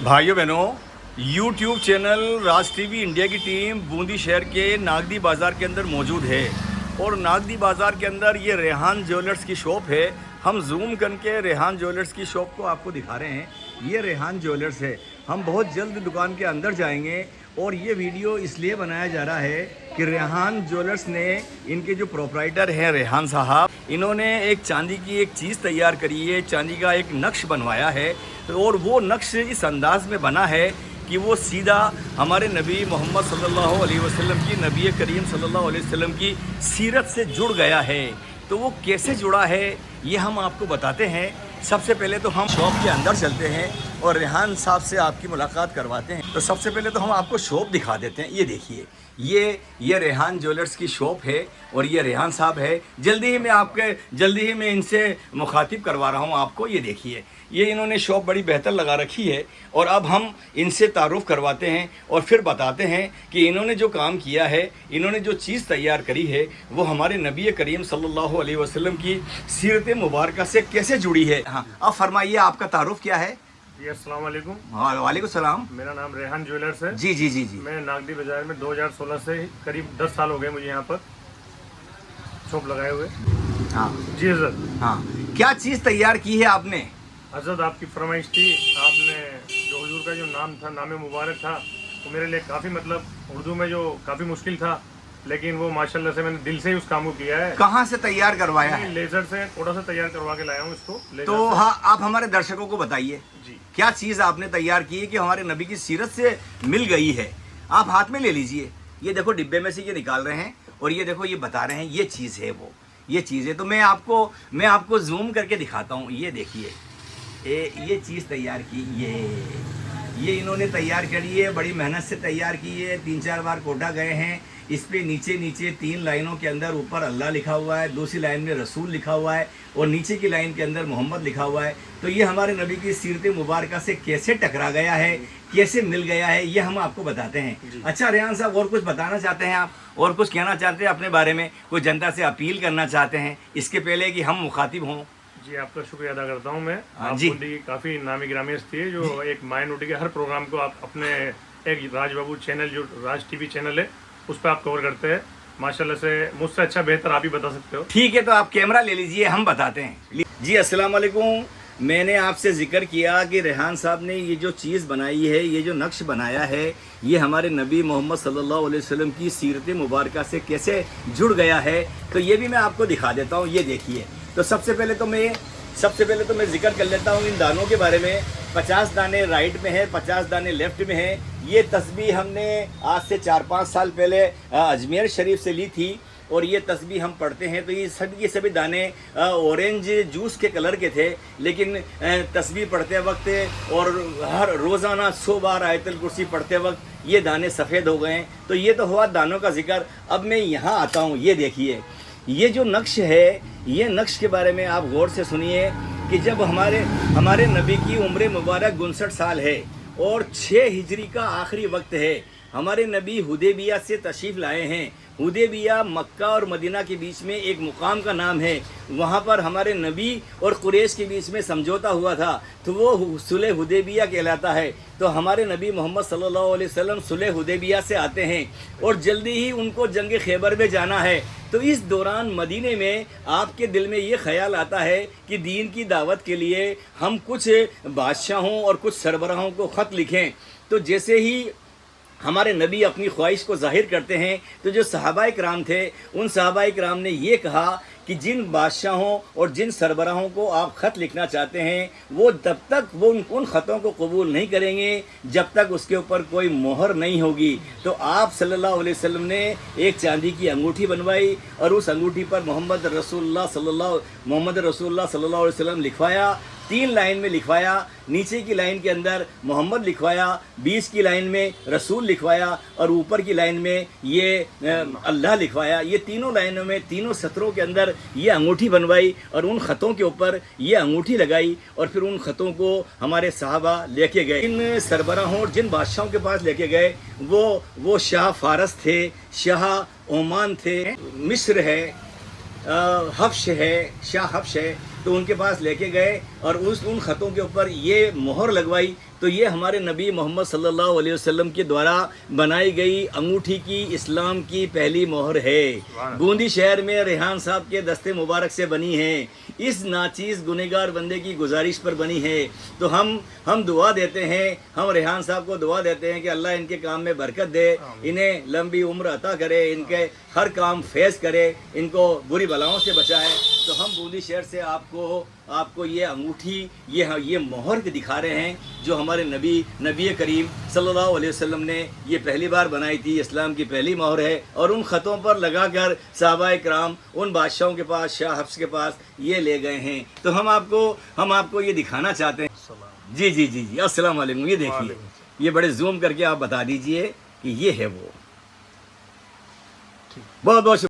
भाइयों बहनों, YouTube channel राज TV India की टीम बूंदी शहर के नागदी बाज़ार के अंदर मौजूद है और नागदी बाज़ार के अंदर ये रेहान ज्वेलर्स की शॉप है। हम जूम करके रेहान ज्वेलर्स की शॉप को आपको दिखा रहे हैं। ये रेहान ज्वेलर्स है। हम बहुत जल्द दुकान के अंदर जाएंगे और ये वीडियो इसलिए बनाया जा रहा है कि रेहान ज्वेलर्स ने, इनके जो प्रोप्राइटर हैं रेहान साहब, इन्होंने एक चांदी की एक चीज़ तैयार करी है, चांदी का एक नक्श बनवाया है और वो नक्श इस अंदाज में बना है कि वो सीधा हमारे नबी मोहम्मद सल्लल्लाहु अलैहि वसल्लम की, नबी करीम सल्लल्लाहु अलैहि वसल्लम की सीरत से जुड़ गया है। तो वो कैसे जुड़ा है ये हम आपको बताते हैं। सबसे पहले तो हम शॉप के अंदर चलते हैं और रेहान साहब से आपकी मुलाकात करवाते हैं। तो सबसे पहले तो हम आपको शॉप दिखा देते हैं। ये देखिए, ये रेहान ज्वेलर्स की शॉप है और ये रेहान साहब है। जल्दी ही मैं इनसे मुखातिब करवा रहा हूँ आपको। ये देखिए, ये इन्होंने शॉप बड़ी बेहतर लगा रखी है और अब हम इनसे तारुफ करवाते हैं और फिर बताते हैं कि इन्होंने जो काम किया है, इन्होंने जो चीज़ तैयार करी है, वो हमारे नबी करीम सल्लल्लाहु अलैहि वसल्लम की सीरत मुबारक से कैसे जुड़ी है। हाँ, अब फरमाइए, आपका तारुफ क्या है? जी अस्सलाम वालेकुम। हाँ, वालेकुम सलाम। मेरा नाम रेहान ज्वेलर्स है। जी जी जी जी। मैं नागदी बाजार में 2016 से करीब 10 साल हो गए मुझे यहाँ पर शॉप लगाए हुए। हाँ जी हजरत। हाँ, क्या चीज़ तैयार की है आपने? हजरत आपकी फरमाइश थी, आपने जो हुजूर का जो नाम था, नाम मुबारक था, वो मेरे लिए काफ़ी उर्दू में जो काफ़ी मुश्किल था, लेकिन वो माशाल्लाह से मैंने दिल से ही उस काम को किया है। कहाँ से तैयार करवाया है? लेज़र से थोड़ा सा तैयार करवा के लाया हूँ इसको। तो हाँ, आप हमारे दर्शकों को बताइए जी, क्या चीज़ आपने तैयार की है कि हमारे नबी की सीरत से मिल गई है। आप हाथ में ले लीजिए। ये देखो, डिब्बे में से ये निकाल रहे हैं और ये देखो, ये बता रहे हैं ये चीज़ है, वो ये चीज़ है। तो मैं आपको जूम करके दिखाता हूँ। ये देखिए, ये चीज़ तैयार की, ये इन्होंने तैयार करी है, बड़ी मेहनत से तैयार की है। 3-4 बार कोटा गए हैं। इस पे नीचे 3 लाइनों के अंदर ऊपर अल्लाह लिखा हुआ है, दूसरी लाइन में रसूल लिखा हुआ है और नीचे की लाइन के अंदर मोहम्मद लिखा हुआ है। तो ये हमारे नबी की सीरत मुबारक से कैसे टकरा गया है, कैसे मिल गया है, ये हम आपको बताते हैं। अच्छा रेहान साहब, और कुछ बताना चाहते हैं आप? और कुछ कहना चाहते हैं अपने बारे में? कोई जनता से अपील करना चाहते हैं इसके पहले कि हम मुखातिब हों? जी, आपका शुक्रिया अदा करता हूँ मैं। हाँ आप जी। बूंदी की काफ़ी नामी गिरामी हस्ती है जो एक माइनॉरिटी के हर प्रोग्राम को आप अपने एक राज बाबू चैनल, जो राज टीवी चैनल है, उस पर आप कवर करते हैं। माशाल्लाह से मुझसे अच्छा बेहतर आप ही बता सकते हो। ठीक है, तो आप कैमरा ले लीजिए, हम बताते हैं। जी अस्सलाम वालेकुम। मैंने आपसे जिक्र किया कि रेहान साहब ने ये जो चीज़ बनाई है, ये जो नक्श बनाया है, ये हमारे नबी मोहम्मद सल्लल्लाहु अलैहि वसल्लम की सीरत मुबारक से कैसे जुड़ गया है। तो ये भी मैं आपको दिखा देता हूँ। ये देखिए, तो सबसे पहले तो मैं जिक्र कर लेता हूँ इन दानों के बारे में। 50 दाने राइट में है, 50 दाने लेफ्ट में है। ये तस्बीह हमने आज से 4-5 साल पहले अजमेर शरीफ से ली थी और ये तस्बीह हम पढ़ते हैं। तो ये सभी दाने ऑरेंज जूस के कलर के थे, लेकिन तस्बीह पढ़ते वक्त और हर रोज़ाना 100 बार आयतुल कुर्सी पढ़ते वक्त ये दाने सफ़ेद हो गए। तो ये तो हुआ दानों का जिक्र। अब मैं यहाँ आता हूँ। ये देखिए, ये जो नक्श है, ये नक्श के बारे में आप गौर से सुनिए कि जब हमारे नबी की उम्र मुबारक 59 साल है और 6 हिजरी का आखिरी वक्त है, हमारे नबी हुदैबिया से तशरीफ़ लाए हैं। हुदैबिया मक्का और मदीना के बीच में एक मुकाम का नाम है। वहाँ पर हमारे नबी और कुरैश के बीच में समझौता हुआ था, तो वो सुलह हुदैबिया कहलाता है। तो हमारे नबी मोहम्मद सल्लल्लाहु अलैहि वसल्लम सुलह हुदैबिया से आते हैं और जल्दी ही उनको जंग खैबर में जाना है। तो इस दौरान मदीने में आपके दिल में ये ख्याल आता है कि दीन की दावत के लिए हम कुछ बादशाहों और कुछ सरबराहों को ख़त लिखें। तो जैसे ही हमारे नबी अपनी ख्वाहिश को जाहिर करते हैं, तो जो सहाबाए किराम थे, उन सहाबाए किराम ने ये कहा कि जिन बादशाहों और जिन सरबराहों को आप ख़त लिखना चाहते हैं, वो तब तक उन ख़तों को कबूल नहीं करेंगे जब तक उसके ऊपर कोई मोहर नहीं होगी। तो आप सल्लल्लाहु अलैहि वसल्लम ने एक चांदी की अंगूठी बनवाई और उस अंगूठी पर मोहम्मद रसूलुल्लाह सल्लल्लाहु अलैहि वसल्लम लिखवाया। 3 लाइन में लिखवाया। नीचे की लाइन के अंदर मोहम्मद लिखवाया, 20 की लाइन में रसूल लिखवाया और ऊपर की लाइन में ये अल्लाह लिखवाया। ये तीनों लाइनों में, तीनों सत्रों के अंदर ये अंगूठी बनवाई और उन ख़तों के ऊपर ये अंगूठी लगाई और फिर उन ख़तों को हमारे सहाबा लेके गए। इन सरबराहों और जिन बादशाहों के पास लेके गए, वो शाह फारस थे, शाह ओमान थे, मिस्र है, हफ्श है, शाह हफ्श है। तो उनके पास लेके गए और उन ख़तों के ऊपर ये मोहर लगवाई। तो تو یہ ہمارے نبی محمد صلی اللہ علیہ وسلم کے دوارا بنائی گئی انگوٹھی کی اسلام کی پہلی مہر ہے. بوندی شہر میں ریحان صاحب کے دستے مبارک سے بنی ہے. اس ناچیز گنہگار بندے کی گزارش پر بنی ہے. تو ہم دعا دیتے ہیں, ہم ریحان صاحب کو دعا دیتے ہیں کہ اللہ ان کے کام میں برکت دے, انہیں لمبی عمر عطا کرے, ان کے ہر کام فیض کرے, ان کو بری بلاؤں سے بچائے. تو ہم بوندی شہر سے آپ کو یہ انگوٹھی, یہ مہر دکھا رہے ہیں جو ہمارے نبی کریم صلی اللہ علیہ وسلم نے یہ پہلی بار بنائی تھی. اسلام کی پہلی مہر ہے, اور ان خطوں پر لگا کر صحابہ کرام ان بادشاہوں کے پاس, شاہ حفص کے پاس یہ لے گئے ہیں. تو ہم آپ کو یہ دکھانا چاہتے ہیں. جی السلام علیکم. یہ دیکھیے, یہ بڑے زوم کر کے آپ بتا دیجئے کہ یہ ہے وہ. بہت بہت